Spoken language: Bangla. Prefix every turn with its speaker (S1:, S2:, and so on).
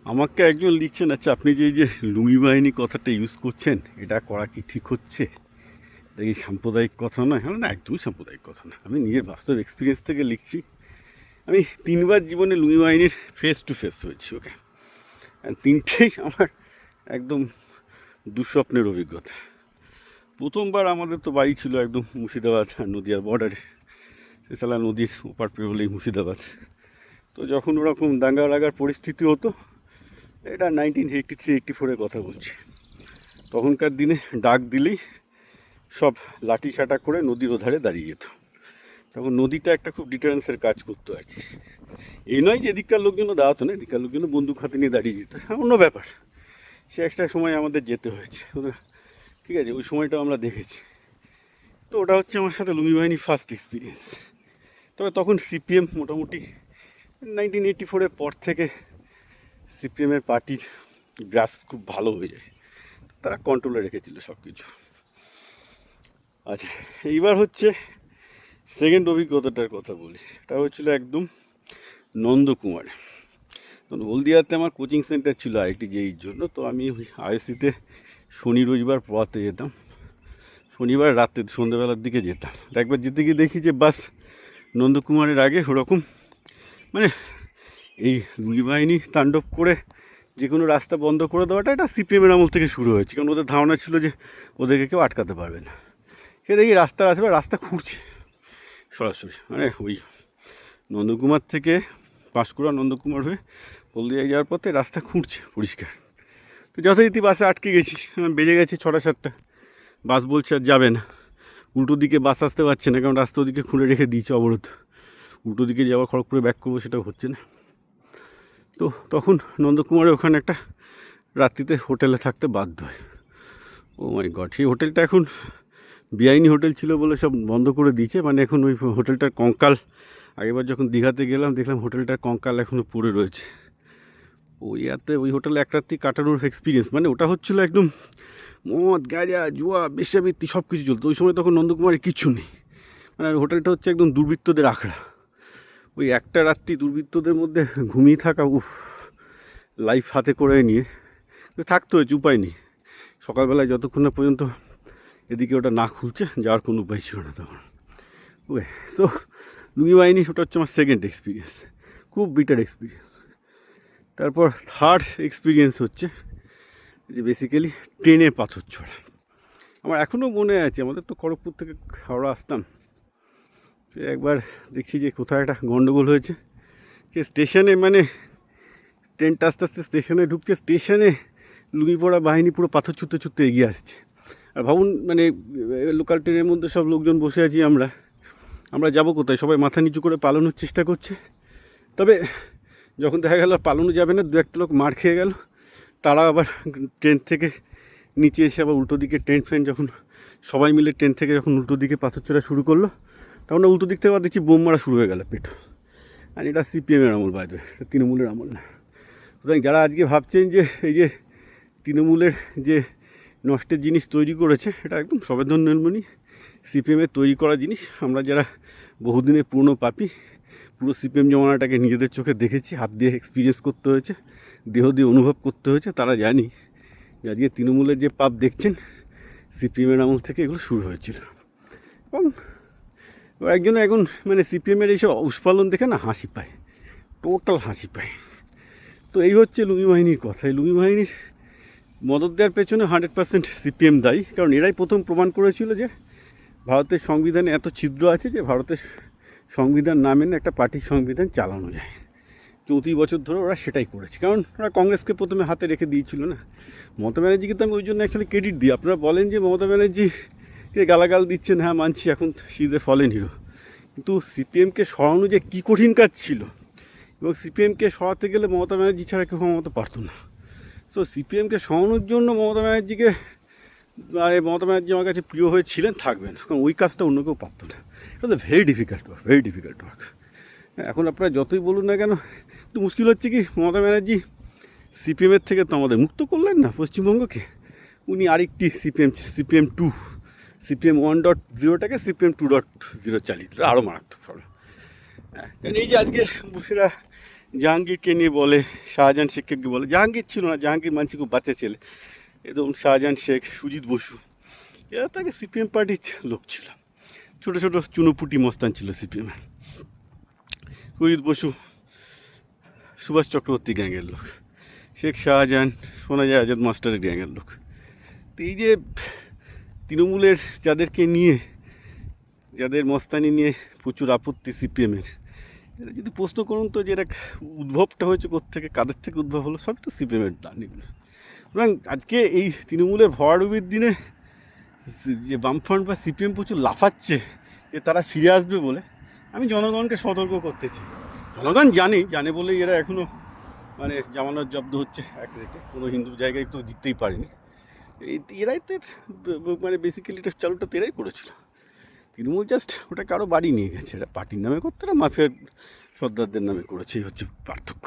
S1: আমাকে একজন লিখছেন, আচ্ছা আপনি যে এই যে লুঙ্গি বাহিনী কথাটা ইউজ করছেন, এটা করা কি ঠিক হচ্ছে? এটা কি সাম্প্রদায়িক কথা নয়? না, একদমই সাম্প্রদায়িক কথা না। আমি নিজের বাস্তব এক্সপিরিয়েন্স থেকে লিখছি। আমি 3বার জীবনে লুঙ্গি বাহিনীর ফেস টু ফেস হয়েছি, ওকে। আর 3টেই আমার একদম দুঃস্বপ্নের অভিজ্ঞতা। প্রথমবার আমাদের তো বাড়ি ছিল একদম মুর্শিদাবাদ নদিয়ার বর্ডারে, সেসালা নদীর ওপার পেরোলেই মুর্শিদাবাদ। তো যখন ওরকম দাঙ্গা লাগার পরিস্থিতি হতো, এটা 1983-84-এর কথা বলছি, তখনকার দিনে ডাক দিলেই সব লাঠি খাটা করে নদীর ওধারে দাঁড়িয়ে যেত। তখন নদীটা একটা খুব ডিটারেন্সের কাজ করতো আর কি। এই নয় যে এদিককার লোকজনও দাঁড়াতো না, এদিককার লোকজন বন্দুক হাতে নিয়ে দাঁড়িয়ে যেত, অন্য ব্যাপার। সে একটা সময় আমাদের যেতে হয়েছে, ঠিক আছে, ওই সময়টা আমরা দেখেছি। তো ওটা হচ্ছে আমার সাথে লুঙ্গি বাহিনীর ফার্স্ট এক্সপিরিয়েন্স। তবে তখন সিপিএম মোটামুটি 1984-এর পর থেকে সিপিএমের পার্টির গ্রাস খুব ভালো হয়ে যায়, তারা কন্ট্রোলে রেখেছিল সব কিছু। আচ্ছা, এইবার হচ্ছে সেকেন্ড অভিজ্ঞতাটার কথা বলি। এটা হচ্ছিল একদম নন্দকুমার। হলদিয়াতে আমার কোচিং সেন্টার ছিল আইআইটি জেইর জন্য। তো আমি আইএসসিতে শনি রবিবার পড়াতে যেতাম। শনিবার রাতে সন্ধ্যেবেলার দিকে যেতাম। একবার যেতে গিয়ে দেখি যে বাস নন্দকুমারের আগে ওরকম মানে এই লুঙ্গি বাহিনী তাণ্ডব করে যে কোনো রাস্তা বন্ধ করে দেওয়াটা, এটা সিপিএমের আমল থেকে শুরু হয়েছে। কারণ ওদের ধারণা ছিল যে ওদেরকে কেউ আটকাতে পারবে না। সে দেখি রাস্তার আসবে, রাস্তা খুঁড়ছে সরাসরি, মানে ওই নন্দকুমার থেকে পাঁশকুড়া নন্দকুমার হয়ে হলদিয়ায় যাওয়ার পথে রাস্তা খুঁড়ছে পরিষ্কার। তো যথারীতি বাসে আটকে গেছি, বেজে গেছে 6টা-7টা। বাস বলছে আর যাবে না, উল্টো দিকে বাস আসতে পারছে না, কারণ রাস্তা ওদিকে খুঁড়ে রেখে দিয়েছে অবরোধ। উল্টো দিকে যাওয়া খড়গপুরে ব্যাক করবো সেটাও হচ্ছে না। তো তখন নন্দকুমারে ওখানে একটা রাত্রিতে হোটেলে থাকতে বাধ্য হয়। ও মাই গড, সেই হোটেলটা এখন বেআইনি হোটেল ছিল বলে সব বন্ধ করে দিয়েছে। মানে এখন ওই হোটেলটার কঙ্কাল, আগেবার যখন দীঘাতে গেলাম দেখলাম হোটেলটার কঙ্কাল এখনও পড়ে রয়েছে। ওই হোটেলে এক রাত্রি কাটানোর এক্সপিরিয়েন্স, মানে ওটা হচ্ছিলো একদম মদ গাঁজা জুয়া বেশ্যাবৃত্তি সব কিছু চলতো ওই সময়। তখন নন্দকুমারে কিচ্ছু নেই, মানে হোটেলটা হচ্ছে একদম দুর্বৃত্তদের আখড়া। ওই একটা রাত্রি দুর্বৃত্তদের মধ্যে ঘুমিয়ে থাকা, উফ, লাইফ হাতে করে নিয়ে থাকতে হয়েছে, উপায় নেই। সকালবেলায় যতক্ষণ না পর্যন্ত এদিকে ওটা না খুলছে যাওয়ার কোনো উপায় ছিল না তখন। ওকে, সো লুঙ্গি বাহিনী ওটা হচ্ছে আমার সেকেন্ড এক্সপিরিয়েন্স, খুব বিটার এক্সপিরিয়েন্স। তারপর থার্ড এক্সপিরিয়েন্স হচ্ছে যে বেসিক্যালি ট্রেনে পাথর ছোড়া। আমার এখনও মনে আছে, আমাদের তো খড়গপুর থেকে হাওড়া আসতাম, একবার দেখছি যে কোথাও একটা গণ্ডগোল হয়েছে। সে স্টেশনে, মানে ট্রেনটা আস্তে আস্তে স্টেশনে ঢুকছে, স্টেশনে লুঙ্গি পড়া বাহিনী পুরো পাথর ছুটতে ছুটতে এগিয়ে আসছে। আর ভাবুন, মানে লোকাল ট্রেনের মধ্যে সব লোকজন বসে আছি, আমরা যাব কোথায়? সবাই মাথা নিচু করে পালানোর চেষ্টা করছে। তবে যখন দেখা গেল পালানো যাবে না, 2-1 লোক মার খেয়ে গেল, তারা আবার ট্রেন থেকে নিচে এসে আবার উল্টো দিকে ট্রেন যখন সবাই মিলে ট্রেন থেকে যখন উল্টো দিকে পাথর ছোড়া শুরু করলো, তখন উল্টো দিক থেকে আবার দেখছি বোম মারা শুরু হয়ে গেল পেট। আর এটা সিপিএমের আমল, বাজবে, এটা তৃণমূলের আমল না। সুতরাং যারা আজকে ভাবছেন যে এই যে তৃণমূলের যে নষ্টের জিনিস তৈরি করেছে, এটা একদম সবেধনমণি সিপিএমের তৈরি করা জিনিস। আমরা যারা বহুদিনের পুরনো পাপি, পুরো সিপিএম জমানাটাকে নিজেদের চোখে দেখেছি, হাত দিয়ে এক্সপিরিয়েন্স করতে হয়েছে, দেহ দিয়ে অনুভব করতে হয়েছে, তারা জানি যে আজকে তৃণমূলের যে পাপ দেখছেন সিপিএমের আমল থেকে এগুলো শুরু হয়েছিল। এবং একজন এখন মানে সিপিএমের এইসব উষ্পালন দেখে না হাসি পায়, টোটাল হাসি পায়। তো এই হচ্ছে লুঙ্গি বাহিনীর কথা। এই লুঙ্গি বাহিনীর মদত দেওয়ার পেছনে 100% সিপিএম দায়ী, কারণ এরাই প্রথম প্রমাণ করেছিল যে ভারতের সংবিধানে এত ছিদ্র আছে যে ভারতের সংবিধান না মেনে একটা পার্টির সংবিধান চালানো যায়। 34 বছর ধরে ওরা সেটাই করেছে, কারণ ওরা কংগ্রেসকে প্রথমে হাতে রেখে দিয়েছিল না। মমতা ব্যানার্জিকে তো আমি ওই জন্য অ্যাকচুয়ালি ক্রেডিট দিই। আপনারা বলেন যে মমতা ব্যানার্জিকে গালাগাল দিচ্ছেন, হ্যাঁ মানছি, এখন she is a fallen hero, কিন্তু সিপিএমকে সরানো যে কী কঠিন কাজ ছিল, এবং সিপিএমকে সরাতে গেলে মমতা ব্যানার্জি ছাড়া কেউ মমতা পারতো না। সো সিপিএমকে সরানোর জন্য মমতা ব্যানার্জি আমার কাছে প্রিয় হয়েছিলেন, থাকবেন, কারণ ওই কাজটা অন্য কেউ পারতো না। এটা তো ভেরি ডিফিকাল্ট ওয়ার্ক। এখন আপনারা যতই বলুন না কেন, একটু মুশকিল হচ্ছে কি, মমতা ব্যানার্জি সিপিএমের থেকে তো আমাদের মুক্ত করলেন না পশ্চিমবঙ্গকে। উনি আরেকটি সিপিএম 2, সিপিএম 1.0টাকে সিপিএম 2.0 চালিয়ে দিল, আরও মারাত্মক। কারণ এই যে আজকে সেটা জাহাঙ্গীরকে নিয়ে বলে, শাহজাহান শেখকে বলে, জাহাঙ্গীর ছিল না, জাহাঙ্গীর মানছি খুব বাচ্চা ছেলে, এ ধরুন শাহজাহান শেখ, সুজিত বসু, এরা তাকে সিপিএম পার্টির লোক ছিল, ছোটো ছোটো চুনোপুটি মস্তান ছিল সিপিএমের। সুজিত বসু সুভাষ চক্রবর্তী গ্যাংয়ের লোক, শেখ শাহজাহান শোনা যায় আজাদ মাস্টারের গ্যাংয়ের লোক। তো এই যে তৃণমূলের যাদেরকে নিয়ে, যাদের মস্তানি নিয়ে প্রচুর আপত্তি সিপিএমের, এটা যদি প্রশ্ন করুন তো যে এটা উদ্ভবটা হয়েছে কোত্থেকে, কাদের থেকে উদ্ভব হলো, সব তো সিপিএমের দান এগুলো। সুতরাং আজকে এই তৃণমূলের ভরাডুবির দিনে যে বামফ্রন্ট বা সিপিএম প্রচুর লাফাচ্ছে যে তারা ফিরে আসবে বলে, আমি জনগণকে সতর্ক করতে চাই। জনগণ জানে বলেই এরা এখনও মানে জামানত জব্দ হচ্ছে এক রেটে, কোনো হিন্দু জায়গায় তো জিততেই পারেনি। এরাই তো মানে বেসিক্যালি এটা চালুটা তো এরাই করেছিল। তৃণমূল জাস্ট ওটাকে আরও বাড়ি নিয়ে গেছে, এটা পার্টির নামে করতে, না মাফিয়ার সর্দারদের নামে করেছে, এই হচ্ছে পার্থক্য।